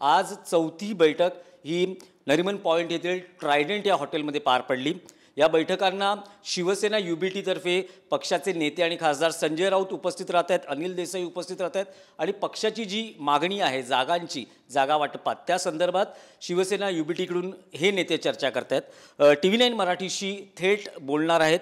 आज चौथी बैठक ही नरिमन पॉइंट येथील ट्रायडेंट या हॉटेलमध्ये पार पडली। या बैठकांना शिवसेना युबीटीतर्फे पक्षाचे नेते आणि खासदार संजय राऊत उपस्थित राहत आहेत, अनिल देसाई उपस्थित राहत आहेत आणि पक्षाची जी मागणी आहे जागांची, जागा वाटपात त्या संदर्भात शिवसेना युबीटीकडून हे नेते चर्चा करत आहेत। TV9 मराठीशी थेट बोलणार आहेत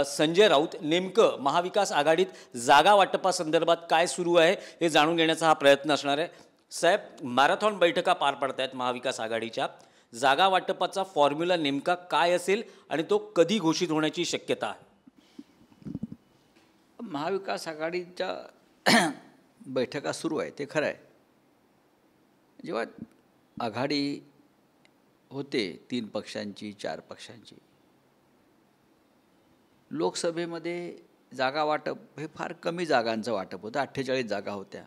संजय राऊत। नेमकं महाविकास आघाडीत जागा वाटपासंदर्भात काय सुरू आहे हे जाणून घेण्याचा हा प्रयत्न असणार आहे। साहेब, मॅरेथॉन बैठका पार पडत आहेत महाविकास आघाडीच्या, जागा वाटपाचा फॉर्म्युला नेमका काय असेल आणि तो कधी घोषित होण्याची शक्यता आहे? महाविकास आघाडीच्या बैठका सुरू आहे ते खरं आहे। जेव्हा आघाडी होते 3 पक्षांची 4 पक्षांची, लोकसभेमध्ये जागा वाटप हे फार कमी जागांचं वाटप होतं। 48 जागा होत्या,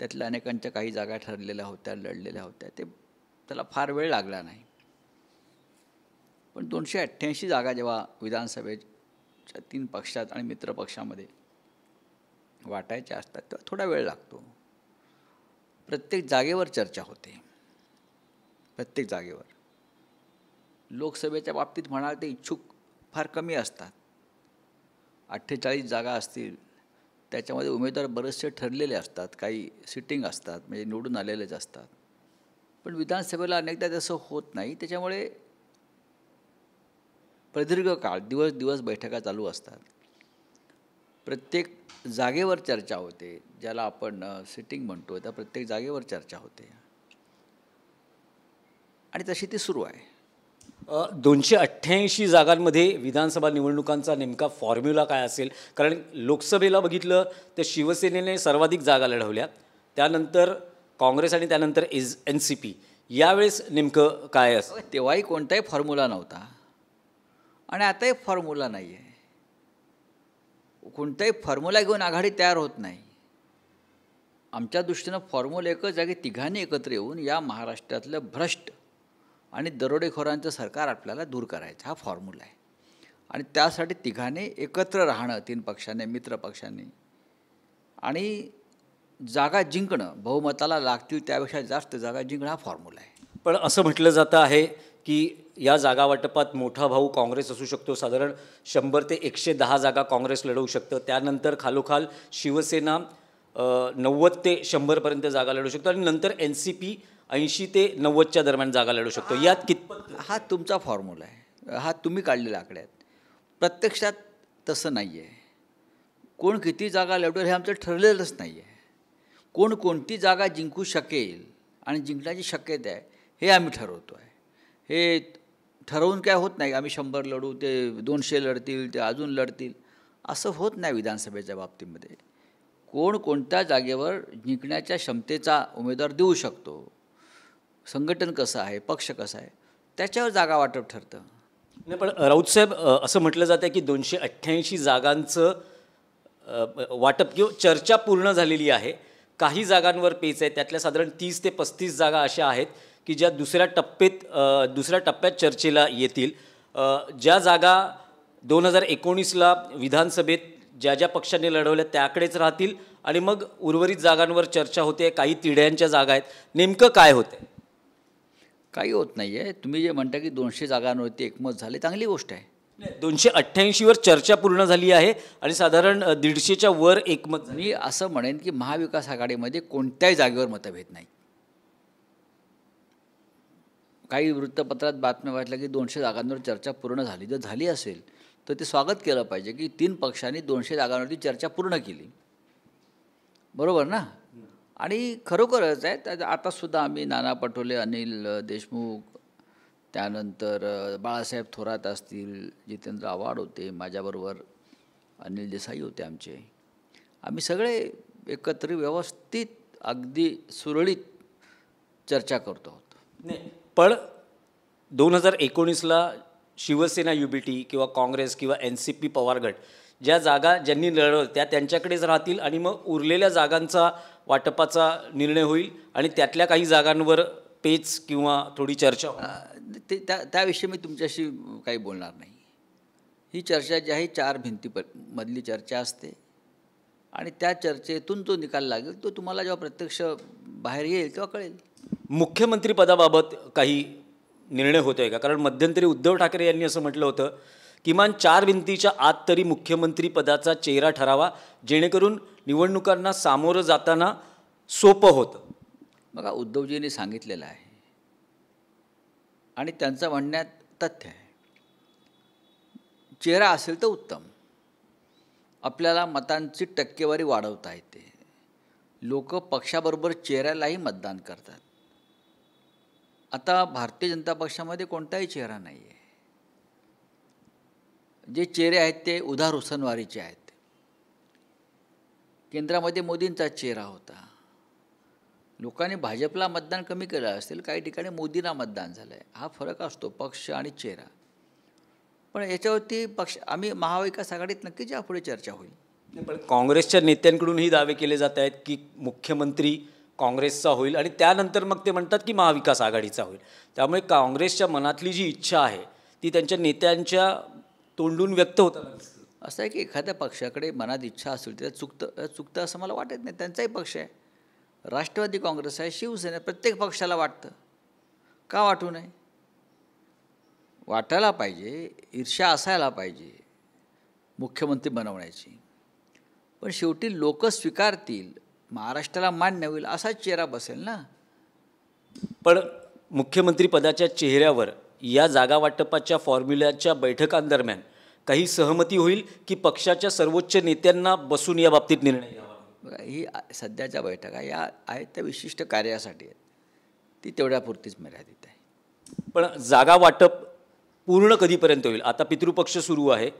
त्यातल्या अनेकांच्या काही जागा ठरलेल्या होत्या, लढलेल्या होत्या, त्याला फार वेळ लागला नाही। पण 288 जागा जेव्हा विधानसभेच्या 3 पक्षात आणि मित्रपक्षामध्ये वाटायच्या असतात तेव्हा थोडा वेळ लागतो। प्रत्येक जागेवर चर्चा होते, प्रत्येक जागेवर। लोकसभेच्या बाबतीत म्हणाल ते इच्छुक फार कमी असतात। 48 जागा असतील, त्याच्यामध्ये उमेदवार बरेचसे ठरलेले असतात, काही सिटिंग असतात, म्हणजे निवडून आलेलेच असतात। पण विधानसभेला अनेकदा तसं होत नाही, त्याच्यामुळे प्रदीर्घ काळ दिवस दिवस बैठका चालू असतात। प्रत्येक जागेवर चर्चा होते, ज्याला आपण सिटिंग म्हणतो, त्या प्रत्येक जागेवर चर्चा होते आणि तशी ती सुरू आहे। 288 जागांमध्ये विधानसभा निवडणुकांचा नेमका फॉर्म्युला काय असेल? कारण लोकसभेला बघितलं तर शिवसेनेने सर्वाधिक जागा लढवल्या, त्यानंतर काँग्रेस आणि त्यानंतर NCP। यावेळेस नेमकं काय असेल? तेव्हाही कोणताही फॉर्म्युला नव्हता आणि आताही फॉर्म्युला नाही आहे। कोणताही फॉर्म्युला घेऊन आघाडी तयार होत नाही। आमच्या दृष्टीनं फॉर्म्युला एकच आहे की तिघांनी एकत्र येऊन या महाराष्ट्रातलं भ्रष्ट आणि दरोडेखोरांचं सरकार आपल्याला दूर करायचं, हा फॉर्म्युला आहे। आणि त्यासाठी तिघांनी एकत्र राहणं, 3 पक्षांनी, मित्र पक्षांनी, आणि जागा जिंकणं, बहुमताला लागतील त्यापेक्षा जास्त जागा जिंकणं, हा फॉर्म्युला आहे। पण असं म्हटलं जातं आहे की या जागा वाटपात मोठा भाऊ काँग्रेस असू शकतो, साधारण 100 ते 110 जागा काँग्रेस लढवू शकतं, त्यानंतर खालोखाल शिवसेना 90 ते 100 पर्यंत जागा लढवू शकतो आणि नंतर NCP 80 ते 90च्या दरम्यान जागा लढवू शकतो। यात कितपत? हा तुमचा फॉर्म्युला आहे, हा तुम्ही काढलेला आकडे आहेत। प्रत्यक्षात तसं नाही आहे। कोण किती जागा लढवेल हे आमचं ठरलेलंच नाही आहे। कोण कोणती जागा जिंकू शकेल आणि जिंकण्याची शक्यता आहे हे आम्ही ठरवतो आहे। हे ठरवून काय होत नाही, आम्ही 100 लढू, ते 200 लढतील, ते अजून लढतील, असं होत नाही विधानसभेच्या बाबतीमध्ये। कोण कोणत्या जागेवर जिंकण्याच्या क्षमतेचा उमेदवार देऊ शकतो, संघटन कसं आहे, पक्ष कसा आहे, त्याच्यावर जागा वाटप ठरतं। नाही, पण राऊतसाहेब, असं म्हटलं जातं की 288 जागांचं वाटप किंवा चर्चा पूर्ण झालेली आहे। काही जागांवर पेच आहे, त्यातल्या साधारण 30 ते 35 जागा अशा आहेत की ज्या दुसऱ्या टप्प्यात चर्चेला येतील। ज्या जागा 2019ला विधानसभेत ज्या ज्या पक्षांनी लढवल्या त्याकडेच राहतील आणि मग उर्वरित जागांवर चर्चा होते, काही तिढ्यांच्या जागा आहेत, नेमकं काय होतं? काही होत नाही आहे। तुम्ही जे म्हणता की 200 जागांवरती एकमत झाले, चांगली गोष्ट आहे। 288वर चर्चा पूर्ण झाली आहे आणि साधारण 150च्या वर एकमत। मी असं म्हणेन की महाविकास आघाडीमध्ये कोणत्याही जागेवर मतभेद नाही। काही वृत्तपत्रात बातम्या वाचल्या की 200 जागांवर चर्चा पूर्ण झाली, जर झाली असेल तर ते स्वागत केलं पाहिजे की 3 पक्षांनी 200 जागांवरती चर्चा पूर्ण केली, बरोबर ना? आणि खरोखरच आहे, आतासुद्धा आम्ही नाना पटोले, अनिल देशमुख, त्यानंतर बाळासाहेब थोरात असतील, जितेंद्र आव्हाड होते, माझ्याबरोबर अनिल देसाई होते आमचे, आम्ही सगळे एकत्र व्यवस्थित अगदी सुरळीत चर्चा करतो आहोत। नाही, पण 2019ला शिवसेना युबीटी किंवा काँग्रेस किंवा NCP पवार गट ज्या जागा ज्यांनी लढवल्या त्या त्यांच्याकडेच राहतील आणि मग उरलेल्या जागांचा वाटपाचा निर्णय होईल आणि त्यातल्या काही जागांवर पेच किंवा थोडी चर्चा त्याविषयी मी तुमच्याशी काही बोलणार नाही। ही चर्चा जी आहे 4 भिंतीमधली चर्चा असते आणि त्या चर्चेतून जो निकाल लागेल तो तुम्हाला जेव्हा प्रत्यक्ष बाहेर येईल तेव्हा कळेल। मुख्यमंत्रीपदाबाबत काही निर्णय होतोय का? कारण मध्यंतरी उद्धव ठाकरे यांनी असं म्हटलं होतं, किमान 4 भिंतीच्या आत तरी मुख्यमंत्रीपदाचा चेहरा ठरावा, जेणेकरून निवडणुकांना सामोरं जाताना सोपं होतं. बघा, उद्धवजींनी सांगितलेलं आहे आणि त्यांचं म्हणण्यात तथ्य आहे. चेहरा असेल तर उत्तम, आपल्याला मतांची टक्केवारी वाढवता येते. लोक पक्षाबरोबर चेहऱ्यालाही मतदान करतात. आता भारतीय जनता पक्षामध्ये कोणताही चेहरा नाही आहे. जे चेहरे आहेत ते उधार हुसनवारीचे आहेत. केंद्रामध्ये मोदींचा चेहरा होता. लोकांनी भाजपला मतदान कमी केलं असेल, काही ठिकाणी मोदींना मतदान झालं आहे. हा फरक असतो पक्ष आणि चेहरा. पण याच्यावरती आम्ही महाविकास आघाडीत नक्कीच यापुढे चर्चा होईल. पण काँग्रेसच्या नेत्यांकडूनही दावे केले जात आहेत की मुख्यमंत्री काँग्रेसचा होईल आणि त्यानंतर मग ते म्हणतात की महाविकास आघाडीचा होईल. त्यामुळे काँग्रेसच्या मनातली जी इच्छा आहे ती त्यांच्या नेत्यांच्या तोंडून व्यक्त होताना दिसते. असं आहे की एखाद्या पक्षाकडे मनात इच्छा असेल तर चुकतं असं मला वाटत नाही. त्यांचाही पक्ष आहे, राष्ट्रवादी काँग्रेस आहे, शिवसेना, प्रत्येक पक्षाला वाटतं. का वाटू नये? वाटायला पाहिजे, ईर्ष्या असायला पाहिजे मुख्यमंत्री बनवण्याची. पण शेवटी लोक स्वीकारतील, महाराष्ट्राला मान्य होईल असाच चेहरा बसेल ना. पण मुख्यमंत्रीपदाच्या चेहऱ्यावर या जागा वाटपाच्या फॉर्म्युल्याच्या बैठकांदरम्यान काही सहमती होईल की पक्षाच्या सर्वोच्च नेत्यांना बसून या बाबतीत निर्णय घ्यावा? बघा, ही सध्याच्या बैठका या आहेत त्या विशिष्ट कार्यासाठी आहेत, ती तेवढ्यापुरतीच मर्यादित आहे. पण जागा वाटप पूर्ण कधीपर्यंत होईल? आता पितृपक्ष सुरू आहे,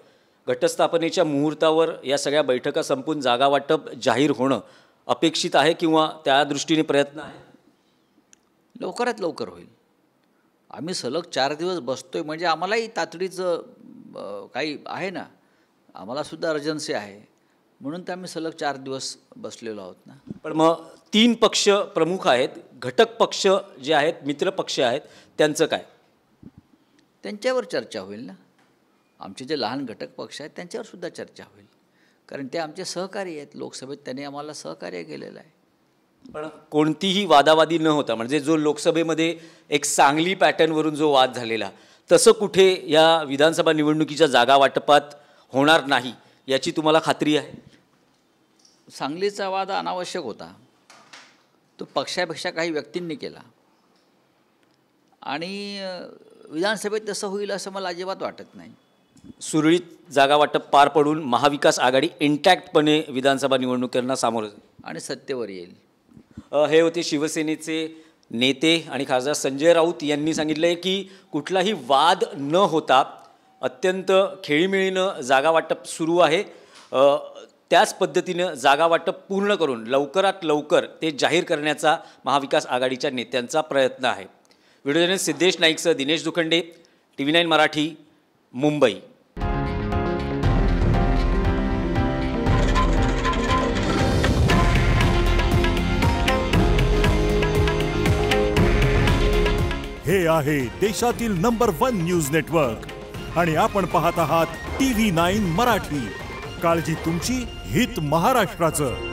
घटस्थापनेच्या मुहूर्तावर या सगळ्या बैठका संपून जागा वाटप जाहीर होणं अपेक्षित आहे किंवा त्या दृष्टीने प्रयत्न आहे? लवकरात लवकर होईल. आम्ही सलग 4 दिवस बसतोय म्हणजे आम्हालाही तातडीचं काही आहे ना, आम्हालासुद्धा अर्जन्सी आहे, म्हणून तर आम्ही सलग 4 दिवस बसलेलो आहोत ना. पण मग 3 पक्ष प्रमुख आहेत, घटक पक्ष जे आहेत, मित्र पक्ष आहेत, त्यांचं काय? त्यांच्यावर चर्चा होईल ना. आमचे जे लहान घटक पक्ष आहेत त्यांच्यावर सुद्धा चर्चा होईल, कारण ते आमचे सहकारी आहेत. लोकसभेत त्यांनी आम्हाला सहकार्य केलेलं आहे. पण कोणतीही वादावादी न होता, म्हणजे जो लोकसभेमध्ये एक सांगली पॅटर्नवरून जो वाद झालेला, तसं कुठे या विधानसभा निवडणुकीच्या जागा वाटपात होणार नाही याची तुम्हाला खात्री आहे? सांगलीचा वाद अनावश्यक होता. तो पक्षापेक्षा काही व्यक्तींनी केला आणि विधानसभेत तसं होईल असं मला अजिबात वाटत नाही. सुरळीत जागा वाटप पार पडून महाविकास आघाडी इंटॅक्टपणे विधानसभा निवडणुकांना सामोरं जाईल आणि सत्तेवर येईल. हे होते शिवसेनेचे नेते आणि खासदार संजय राऊत यांनी सांगितलं आहे की कुठलाही वाद न होता अत्यंत खेळीमेळीनं जागा वाटप सुरू आहे. त्याच पद्धतीनं जागा वाटप पूर्ण करून लवकरात लवकर ते जाहीर करण्याचा महाविकास आघाडीच्या नेत्यांचा प्रयत्न आहे. व्हिडिओ जर्नलिस्ट सिद्धेश नाईकसह दिनेश दुखंडे, TV9 मराठी, मुंबई. हे आहे देशातील नंबर 1 न्यूज नेटवर्क आणि आपण पाहत आहात TV9 मराठी. काळजी तुमची, हित महाराष्ट्राचं.